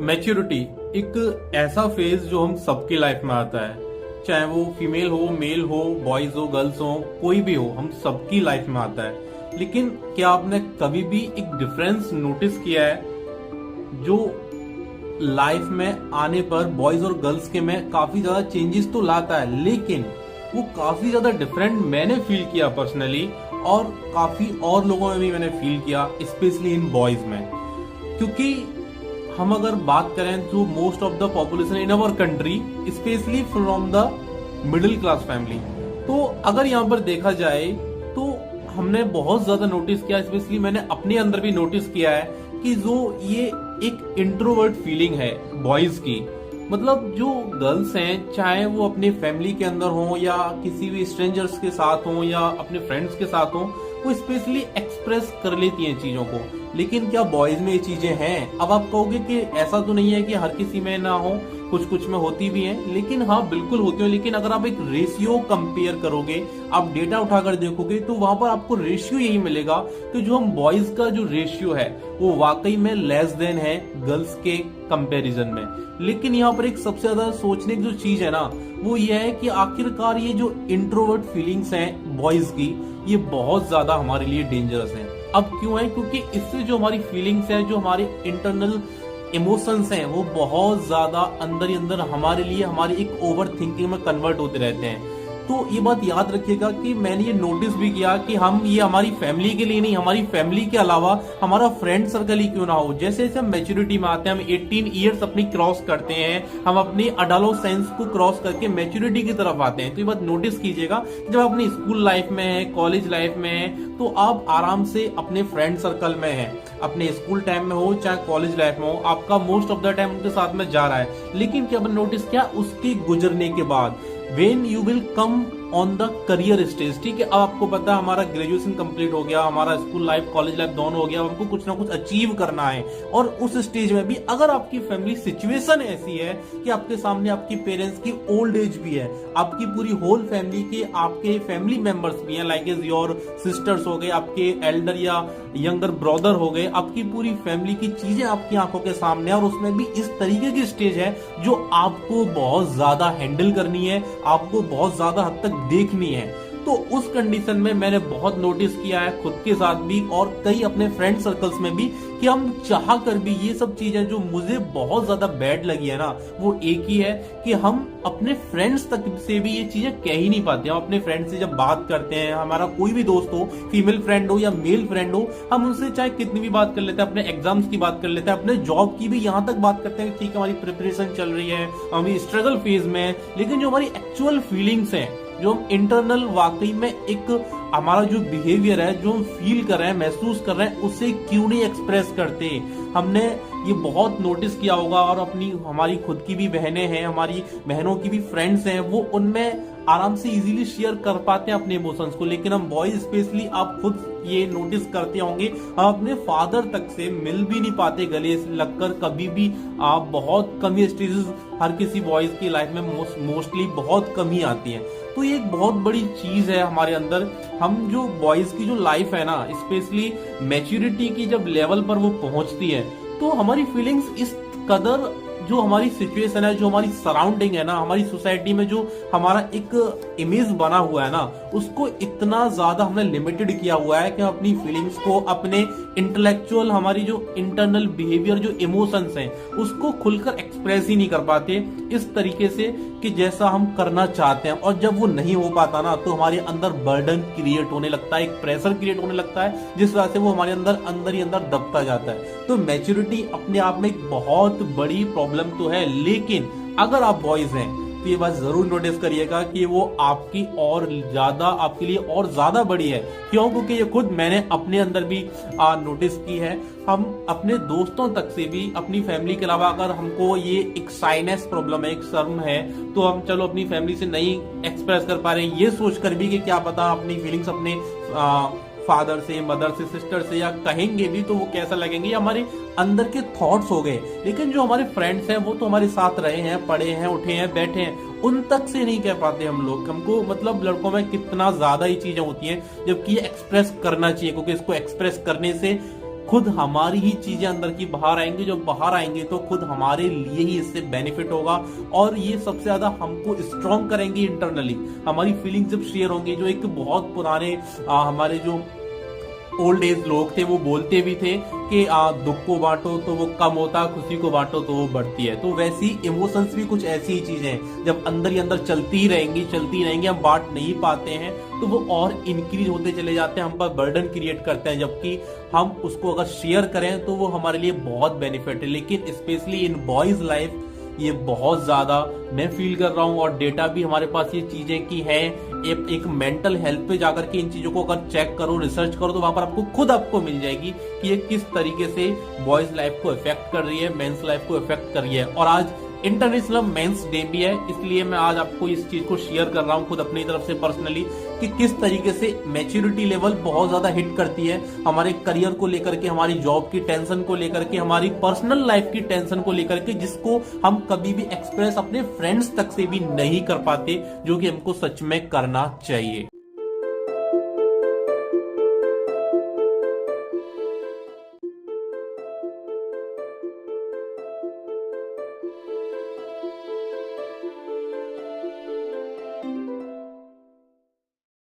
Maturity एक ऐसा phase जो हम सबकी लाइफ में आता है, चाहे वो फीमेल हो, मेल हो, बॉयज हो, गर्ल्स हो, कोई भी हो, हम सबकी लाइफ में आता है। लेकिन क्या आपने कभी भी एक डिफरेंस नोटिस किया है जो लाइफ में आने पर बॉयज और गर्ल्स के में काफी ज्यादा चेंजेस तो लाता है, लेकिन वो काफी ज्यादा डिफरेंट मैंने फील किया पर्सनली, और काफी और लोगों में भी मैंने फील किया, स्पेशली इन बॉयज में। क्योंकि हम अगर बात करें तो most of the population in our country, specially from the middle class family, तो अगर यहाँ पर देखा जाए तो हमने बहुत ज्यादा नोटिस किया, स्पेशली मैंने अपने अंदर भी नोटिस किया है कि जो ये एक इंट्रोवर्ट फीलिंग है बॉयज की, मतलब जो गर्ल्स हैं, चाहे वो अपनी फैमिली के अंदर हो या किसी भी स्ट्रेंजर्स के साथ हो या अपने फ्रेंड्स के साथ हो, वो स्पेशली एक्सप्रेस कर लेती हैं चीजों को। लेकिन क्या बॉयज में ये चीजें हैं? अब आप कहोगे कि ऐसा तो नहीं है कि हर किसी में ना हो, कुछ कुछ में होती भी हैं, लेकिन हाँ बिल्कुल होती है। लेकिन अगर आप एक रेशियो कंपेयर करोगे, आप डेटा उठाकर देखोगे, तो वहां पर आपको रेशियो यही मिलेगा कि जो हम बॉयज का जो रेशियो है वो वाकई में लेस देन है गर्ल्स के कंपैरिजन में। लेकिन यहाँ पर एक सबसे ज्यादा सोचने की जो चीज है ना, वो ये है कि आखिरकार ये जो इंट्रोवर्ट फीलिंग्स हैं बॉयज की, ये बहुत ज्यादा हमारे लिए डेंजरस हैं। अब क्यों है? क्योंकि इससे जो हमारी फीलिंग्स है, जो हमारे इंटरनल इमोशंस हैं, वो बहुत ज्यादा अंदर ही अंदर हमारे लिए हमारी एक ओवर थिंकिंग में कन्वर्ट होते रहते हैं। तो ये बात याद रखिएगा कि मैंने ये नोटिस भी किया कि हम ये हमारी फैमिली के लिए नहीं, हमारी फैमिली के अलावा हमारा फ्रेंड सर्कल ही क्यों ना हो, जैसे जैसे हम मैच्योरिटी में आते हैं, हम 18 ईयर्स अपनी क्रॉस करते हैं, हम अपनी अडोलेसेंस को क्रॉस करके मैच्योरिटी की तरफ आते हैं। तो ये बात नोटिस कीजिएगा, जब आप अपनी स्कूल लाइफ में है, कॉलेज लाइफ में है, तो आप आराम से अपने फ्रेंड सर्कल में है, अपने स्कूल टाइम में हो चाहे कॉलेज लाइफ में हो, आपका मोस्ट ऑफ द टाइम उनके साथ में जा रहा है। लेकिन क्या आपने नोटिस किया उसके गुजरने के बाद, when you will come on the career stage, ठीक है, अब आपको पता है हमारा ग्रेजुएशन कंप्लीट हो गया, हमारा स्कूल लाइफ कॉलेज लाइफ दोनों हो गया, हमको कुछ ना कुछ अचीव करना है, और उस स्टेज में भी अगर आपकी फैमिली सिचुएशन ऐसी है कि आपके सामने आपकी पेरेंट्स की ओल्ड एज भी है, आपकी पूरी होल फैमिली के आपके फैमिली मेंबर्स भी हैं, लाइक एज योर सिस्टर्स हो गए, आपके एल्डर या यंगर ब्रदर हो गए, आपकी पूरी फैमिली की चीजें आपकी आंखों के सामने, और उसमें भी इस तरीके की स्टेज है जो आपको बहुत ज्यादा हैंडल करनी है, आपको बहुत ज्यादा हद तक देखनी है। तो उस कंडीशन में मैंने बहुत नोटिस किया है खुद के साथ भी और कई अपने फ्रेंड सर्कल्स में भी, कि हम चाह कर भी ये सब चीजें जो मुझे बहुत ज्यादा बैड लगी है ना, वो एक ही है कि हम अपने फ्रेंड्स तक से भी ये चीजें कह ही नहीं पाते। हम अपने फ्रेंड से जब बात करते हैं, हमारा कोई भी दोस्त हो, फीमेल फ्रेंड हो या मेल फ्रेंड हो, हम उनसे चाहे कितनी भी बात कर लेते हैं, अपने एग्जाम्स की बात कर लेते हैं, अपने जॉब की भी यहाँ तक बात करते हैं, ठीक है हमारी प्रिपरेशन चल रही है, हम स्ट्रगल फेज में, लेकिन जो हमारी एक्चुअल फीलिंग्स हैं, जो हम इंटरनल वाकई में एक हमारा जो बिहेवियर है, जो हम फील कर रहे हैं, महसूस कर रहे हैं, उसे क्यों नहीं एक्सप्रेस करते। हमने ये बहुत नोटिस किया होगा, और अपनी हमारी खुद की भी बहनें हैं, हमारी बहनों की भी फ्रेंड्स हैं, वो उनमें आराम से इजीली शेयर कर पाते हैं अपने इमोशंस को। लेकिन हम बॉयज स्पेशली, आप खुद ये नोटिस करते होंगे, हम अपने फादर तक से मिल भी नहीं पाते गले से लगकर कभी भी। आप बहुत कम ही स्टेजेस हर किसी बॉयज की लाइफ में मोस्टली बहुत कम ही आती हैं। तो ये एक बहुत बड़ी चीज है हमारे अंदर। हम जो बॉयज की जो लाइफ है ना, स्पेशली मैच्योरिटी की जब लेवल पर वो पहुंचती है, तो हमारी फीलिंग्स इस कदर, जो हमारी सिचुएशन है, जो हमारी सराउंडिंग है ना, हमारी सोसाइटी में जो हमारा एक इमेज बना हुआ है ना, उसको इतना ज्यादा हमने लिमिटेड किया हुआ है कि हम अपनी फीलिंग्स को, अपने इंटेलेक्चुअल, हमारी जो इंटरनल बिहेवियर, जो इमोशंस हैं, उसको खुलकर एक्सप्रेस ही नहीं कर पाते इस तरीके से कि जैसा हम करना चाहते हैं। और जब वो नहीं हो पाता ना, तो हमारे अंदर बर्डन क्रिएट होने लगता है, एक प्रेशर क्रिएट होने लगता है, जिस वजह से वो हमारे अंदर ही अंदर दबता जाता है। तो मैच्योरिटी अपने आप में एक बहुत बड़ी प्रॉब्लम तो है, लेकिन अगर आप बॉयज हैं तो ये बात जरूर नोटिस करिएगा कि वो आपकी और ज्यादा, आपके लिए और ज्यादा बड़ी है। क्यों? क्योंकि ये खुद मैंने अपने अंदर भी नोटिस की है। हम अपने दोस्तों तक से भी, अपनी फैमिली के अलावा, अगर हमको ये एक साइनस प्रॉब्लम है, एक शर्म है, तो हम चलो अपनी फैमिली से नहीं एक्सप्रेस कर पा रहे हैं, ये सोचकर भी कि क्या पता अपनी फीलिंग्स अपने फादर से, मदर से, सिस्टर से या कहेंगे भी तो वो कैसा लगेंगे, या हमारे अंदर के थॉट्स हो गए। लेकिन जो हमारे फ्रेंड्स हैं, वो तो हमारे साथ रहे हैं, पढ़े हैं, उठे हैं, बैठे हैं, उन तक से नहीं कह पाते हम लोग। हमको मतलब लड़कों में कितना ज्यादा ही चीजें होती हैं, जबकि ये एक्सप्रेस करना चाहिए, क्योंकि इसको एक्सप्रेस करने से खुद हमारी ही चीजें अंदर की बाहर आएंगी, जब बाहर आएंगे तो खुद हमारे लिए ही इससे बेनिफिट होगा और ये सबसे ज्यादा हमको स्ट्रॉन्ग करेंगे इंटरनली। हमारी फीलिंग्स जब शेयर होंगी, जो एक बहुत पुराने हमारे जो ओल्ड एज लोग थे वो बोलते भी थे कि दुख को बांटो तो वो कम होता, खुशी को बांटो तो वो बढ़ती है। तो वैसी इमोशंस भी कुछ ऐसी ही चीजें हैं, जब अंदर ही अंदर चलती रहेंगी, हम बांट नहीं पाते हैं तो वो और इंक्रीज होते चले जाते हैं, हम पर बर्डन क्रिएट करते हैं। जबकि हम उसको अगर शेयर करें तो वो हमारे लिए बहुत बेनिफिट है। लेकिन स्पेशली इन बॉयज लाइफ ये बहुत ज्यादा मैं फील कर रहा हूँ, और डेटा भी हमारे पास ये चीजें की है। एक मेंटल हेल्थ पे जाकर के इन चीजों को अगर चेक करो, रिसर्च करो, तो वहां पर आपको मिल जाएगी कि ये किस तरीके से बॉयज लाइफ को इफेक्ट कर रही है, मेंस लाइफ को इफेक्ट कर रही है। और आज इंटरनेशनल मेंस डे भी है, इसलिए मैं आज आपको इस चीज को शेयर कर रहा हूँ खुद अपनी तरफ से पर्सनली, कि किस तरीके से मैच्योरिटी लेवल बहुत ज्यादा हिट करती है हमारे करियर को लेकर के, हमारी जॉब की टेंशन को लेकर के, हमारी पर्सनल लाइफ की टेंशन को लेकर के, जिसको हम कभी भी एक्सप्रेस अपने फ्रेंड्स तक से भी नहीं कर पाते, जो कि हमको सच में करना चाहिए।